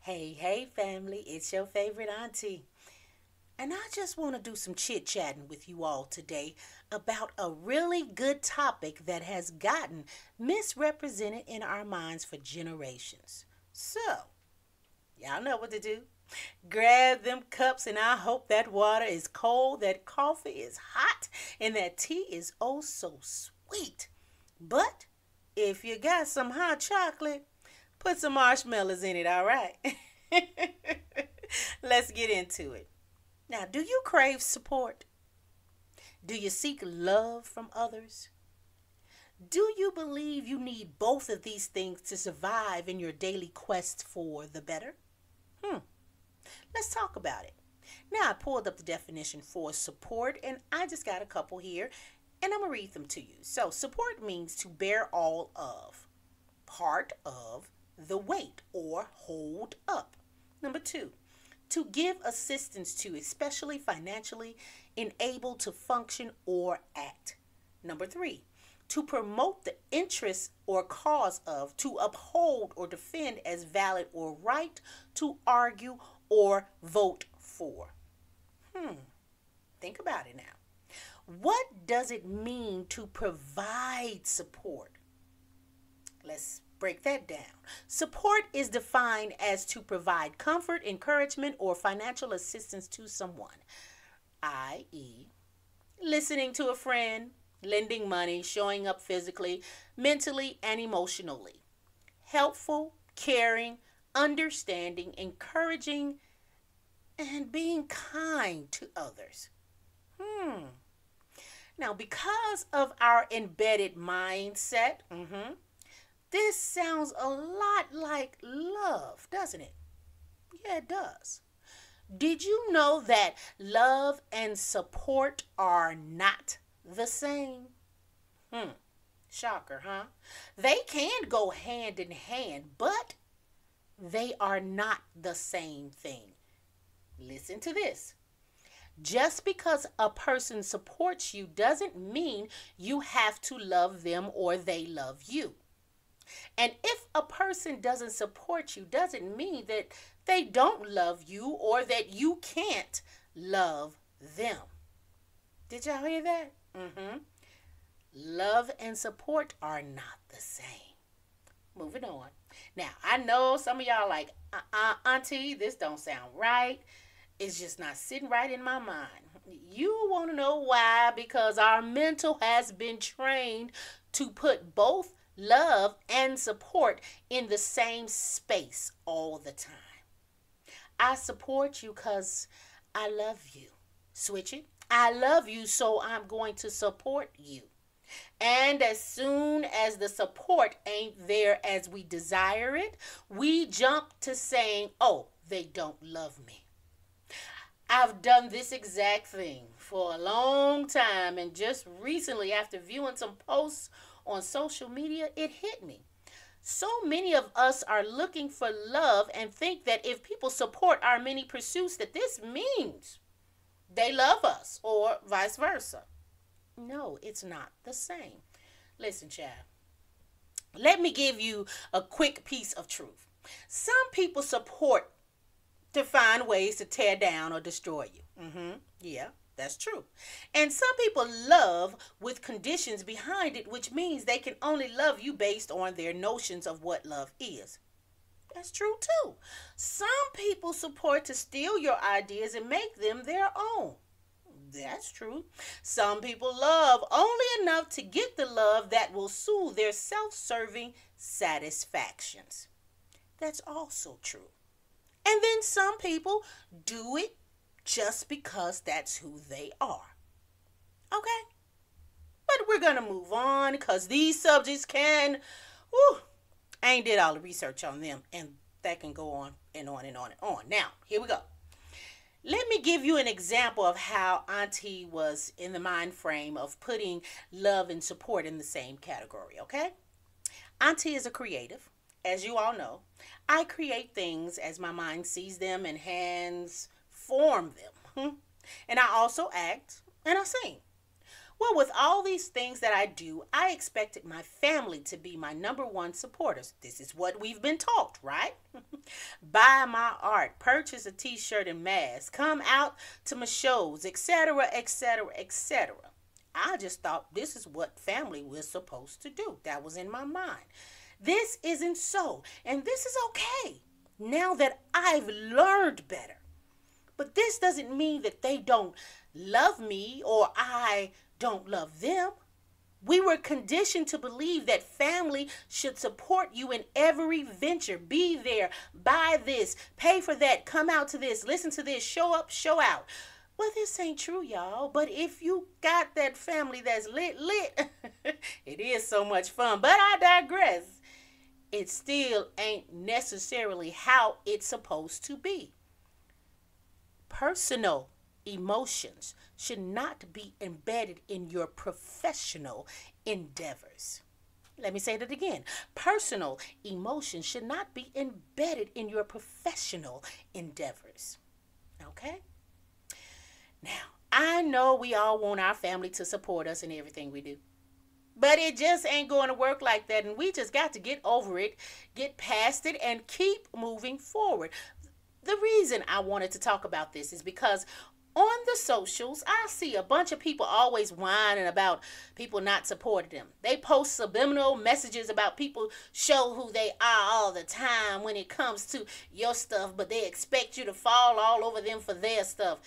Hey, family, it's your favorite auntie. And I just want to do some chit chatting with you all today about a really good topic that has gotten misrepresented in our minds for generations. So, y'all know what to do. Grab them cups, and I hope that water is cold, that coffee is hot, and that tea is oh so sweet. But if you got some hot chocolate, put some marshmallows in it, all right? Let's get into it. Now, do you crave support? Do you seek love from others? Do you believe you need both of these things to survive in your daily quest for the better? Hmm, let's talk about it. Now, I pulled up the definition for support, and I just got a couple here, and I'm going to read them to you. So, support means to bear all of, part of, the weight, or hold up. Number two, to give assistance to, especially financially, enabled to function or act. Number three, to promote the interest or cause of, to uphold or defend as valid or right, to argue or vote for. Think about it now. What does it mean to provide support? Let's break that down. Support is defined as to provide comfort, encouragement, or financial assistance to someone, i.e., listening to a friend, lending money, showing up physically, mentally, and emotionally. Helpful, caring, understanding, encouraging, and being kind to others. Now, because of our embedded mindset, this sounds a lot like love, doesn't it? Yeah, it does. Did you know that love and support are not the same? Shocker, huh? They can go hand in hand, but they are not the same thing. Listen to this. Just because a person supports you doesn't mean you have to love them or they love you. And if a person doesn't support you, doesn't mean that they don't love you or that you can't love them. Did y'all hear that? Love and support are not the same. Moving on. Now, I know some of y'all like, auntie, this don't sound right. It's just not sitting right in my mind. You want to know why? Because our mental has been trained to put both love and support in the same space all the time. I support you because I love you. Switch it. I love you, so I'm going to support you. And as soon as the support ain't there as we desire it, we jump to saying, oh, they don't love me. I've done this exact thing for a long time, and just recently, after viewing some posts on social media, it hit me. So many of us are looking for love and think that if people support our many pursuits, that this means they love us, or vice versa. No, it's not the same. Listen, child, let me give you a quick piece of truth. Some people support to find ways to tear down or destroy you. Yeah, that's true. And some people love with conditions behind it, which means they can only love you based on their notions of what love is. That's true too. Some people support to steal your ideas and make them their own. That's true. Some people love only enough to get the love that will soothe their self-serving satisfactions. That's also true. And then some people do it just because that's who they are. Okay? But we're going to move on because these subjects can, I ain't did all the research on them, and that can go on and on and on and on. Now, here we go. Let me give you an example of how Auntie was in the mind frame of putting love and support in the same category, okay? Auntie is a creative. As you all know, I create things as my mind sees them and hands form them. And I also act and I sing. Well, with all these things that I do, I expected my family to be my number one supporters. This is what we've been taught, right? buy my art, purchase a t-shirt and mask, come out to my shows, etc., etc., etc. I just thought this is what family was supposed to do. That was in my mind. This isn't so, and this is okay now that I've learned better. But this doesn't mean that they don't love me or I don't love them. We were conditioned to believe that family should support you in every venture. Be there, buy this, pay for that, come out to this, listen to this, show up, show out. Well, this ain't true, y'all. But if you got that family that's lit, it is so much fun. But I digress. It still ain't necessarily how it's supposed to be. Personal emotions should not be embedded in your professional endeavors. Let me say that again. Personal emotions should not be embedded in your professional endeavors. Okay? Now, I know we all want our family to support us in everything we do. But it just ain't going to work like that. And we just got to get over it, get past it, and keep moving forward. The reason I wanted to talk about this is because on the socials, I see a bunch of people always whining about people not supporting them. They post subliminal messages about people show who they are all the time when it comes to your stuff, but they expect you to fall all over them for their stuff.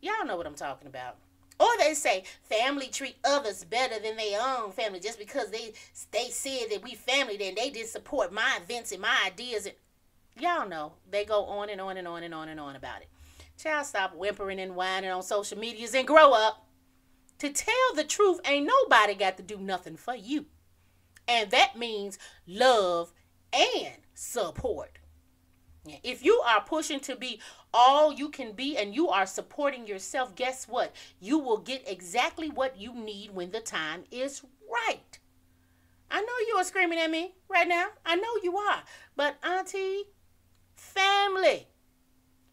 Y'all know what I'm talking about. Or they say family treat others better than their own family just because they said that we family, then they did support my events and my ideas. And y'all know they go on and on and on and on and on about it. Child, stop whimpering and whining on social medias and grow up. To tell the truth, ain't nobody got to do nothing for you. And that means love and support. If you are pushing to be all you can be and you are supporting yourself, guess what? You will get exactly what you need when the time is right. I know you are screaming at me right now. I know you are. But Auntie, family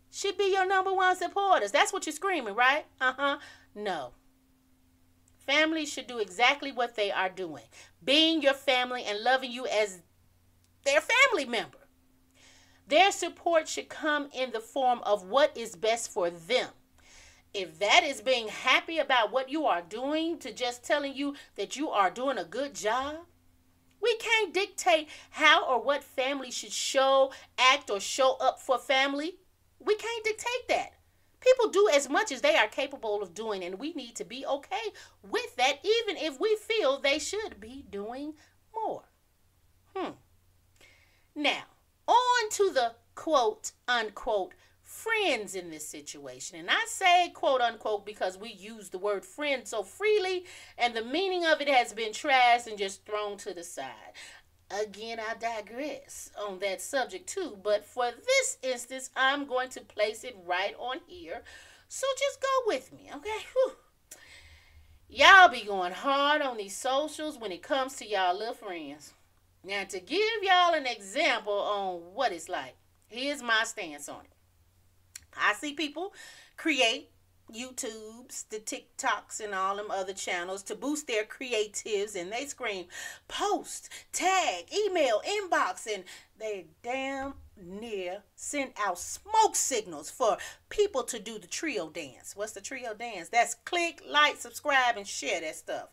should be your number one supporters. That's what you're screaming, right? No. Family should do exactly what they are doing. Being your family and loving you as their family member. Their support should come in the form of what is best for them. If that is being happy about what you are doing to just telling you that you are doing a good job, we can't dictate how or what family should show, act, or show up for family. We can't dictate that. People do as much as they are capable of doing, and we need to be okay with that, even if we feel they should be doing more. Now, on to the quote unquote friends in this situation. And I say quote unquote because we use the word friend so freely and the meaning of it has been trashed and just thrown to the side. Again, I digress on that subject too, but for this instance, I'm going to place it right on here. So just go with me, okay? Whew. Y'all be going hard on these socials when it comes to y'all little friends. Now, to give y'all an example on what it's like, here's my stance on it. I see people create YouTubes, the TikToks, and all them other channels to boost their creatives, and they scream, post, tag, email, inbox, and they damn near send out smoke signals for people to do the trio dance. What's the trio dance? That's click, like, subscribe, and share that stuff.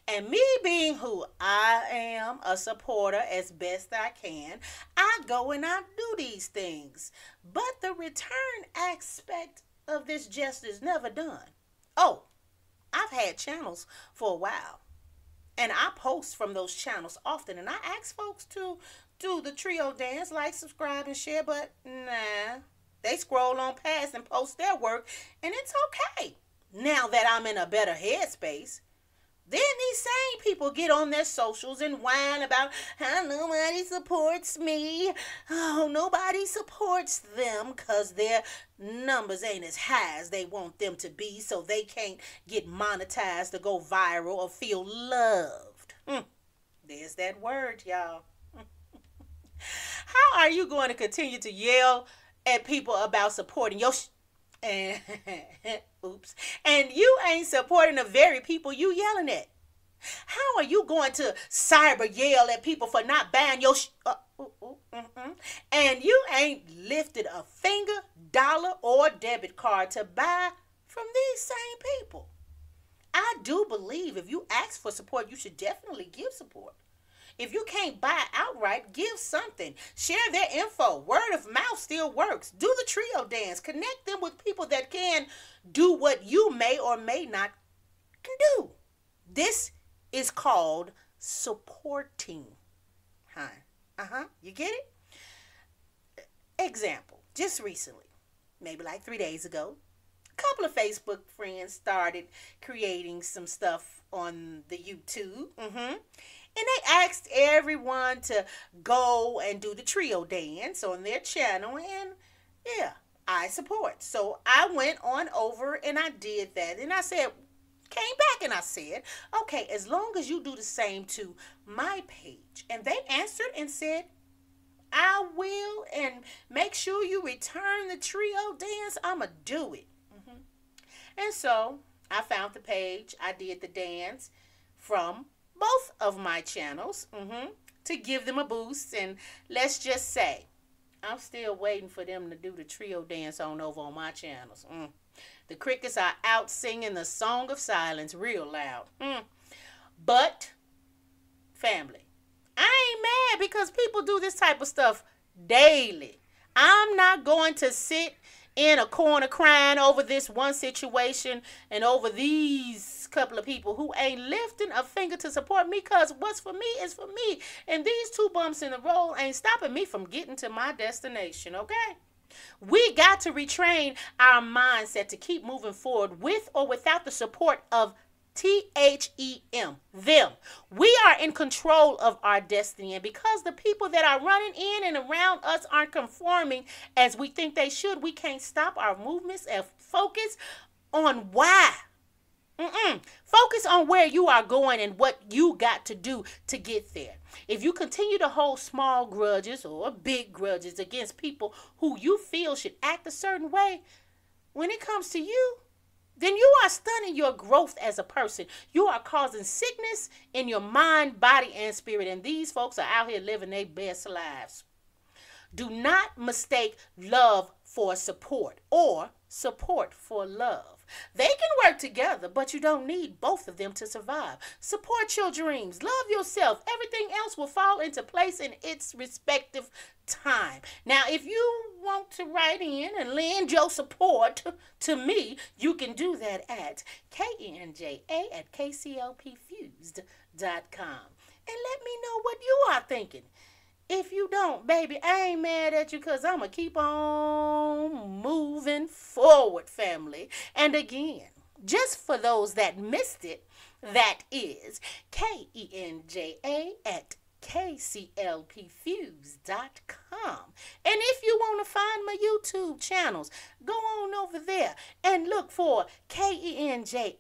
And me being who I am, a supporter as best I can, I go and I do these things. But the return aspect of this jest is never done. Oh, I've had channels for a while. And I post from those channels often. And I ask folks to do the trio dance, like, subscribe, and share. But nah, they scroll on past and post their work. And it's okay. Now that I'm in a better headspace. Then these same people get on their socials and whine about how nobody supports me. Oh, nobody supports them because their numbers ain't as high as they want them to be, so they can't get monetized or go viral or feel loved. There's that word, y'all. How are you going to continue to yell at people about supporting your and oops, and you ain't supporting the very people you yelling at? How are you going to cyber yell at people for not buying your and you ain't lifted a finger, dollar, or debit card to buy from these same people? I do believe if you ask for support, you should definitely give support. If you can't buy outright, give something. Share their info. Word of mouth still works. Do the trio dance. Connect them with people that can do what you may or may not can do. This is called supporting. You get it? Example, just recently, maybe like 3 days ago, a couple of Facebook friends started creating some stuff on the YouTube. And they asked everyone to go and do the trio dance on their channel. And yeah, I support. So I went on over and I did that. And I said, came back and I said, okay, as long as you do the same to my page. And they answered and said, I will, and make sure you return the trio dance. I'ma do it. And so I found the page. I did the dance from both of my channels to give them a boost. And let's just say, I'm still waiting for them to do the trio dance on over on my channels. The crickets are out singing the song of silence real loud. But, family, I ain't mad because people do this type of stuff daily. I'm not going to sit in a corner crying over this one situation and over these couple of people who ain't lifting a finger to support me, because what's for me is for me. And these 2 bumps in the road ain't stopping me from getting to my destination, okay? We got to retrain our mindset to keep moving forward with or without the support of them. We are in control of our destiny, and because the people that are running in and around us aren't conforming as we think they should, we can't stop our movements and focus on why. Focus on where you are going and what you got to do to get there. If you continue to hold small grudges or big grudges against people who you feel should act a certain way, when it comes to you, then you are stunning your growth as a person. You are causing sickness in your mind, body, and spirit. And these folks are out here living their best lives. Do not mistake love for support or support for love. They can work together, but you don't need both of them to survive. Support your dreams. Love yourself. Everything else will fall into place in its respective time. Now, if you want to write in and lend your support to me, you can do that at kenja@kclpfused.com. And let me know what you are thinking. If you don't, baby, I ain't mad at you, because I'm going to keep on moving forward, family. And again, just for those that missed it, that is kenja@kclpfused.com. And if you want to find my YouTube channels, go on over there and look for KENJA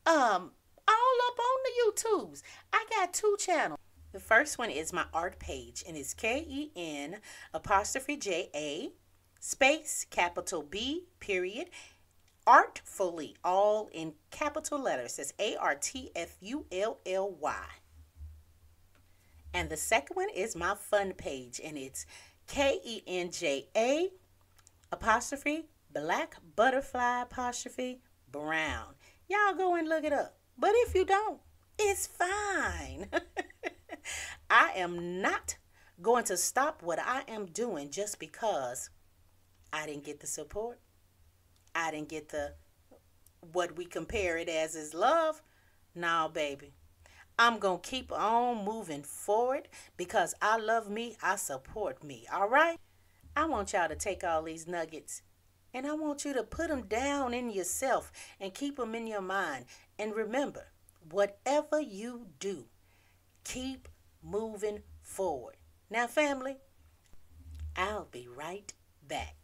all up on the YouTubes. I got 2 channels. The first one is my art page, and it's KEN'_JA space capital B period artfully, all in capital letters. It's ARTFULLY. And the second one is my fun page, and it's KENJA'_black butterfly brown. Y'all go and look it up. But if you don't, it's fine. I am not going to stop what I am doing just because I didn't get the support. I didn't get what we compare it as is love. No, baby. I'm going to keep on moving forward because I love me. I support me. All right? I want y'all to take all these nuggets and I want you to put them down in yourself and keep them in your mind. And remember, whatever you do, keep moving forward. Now, family, I'll be right back.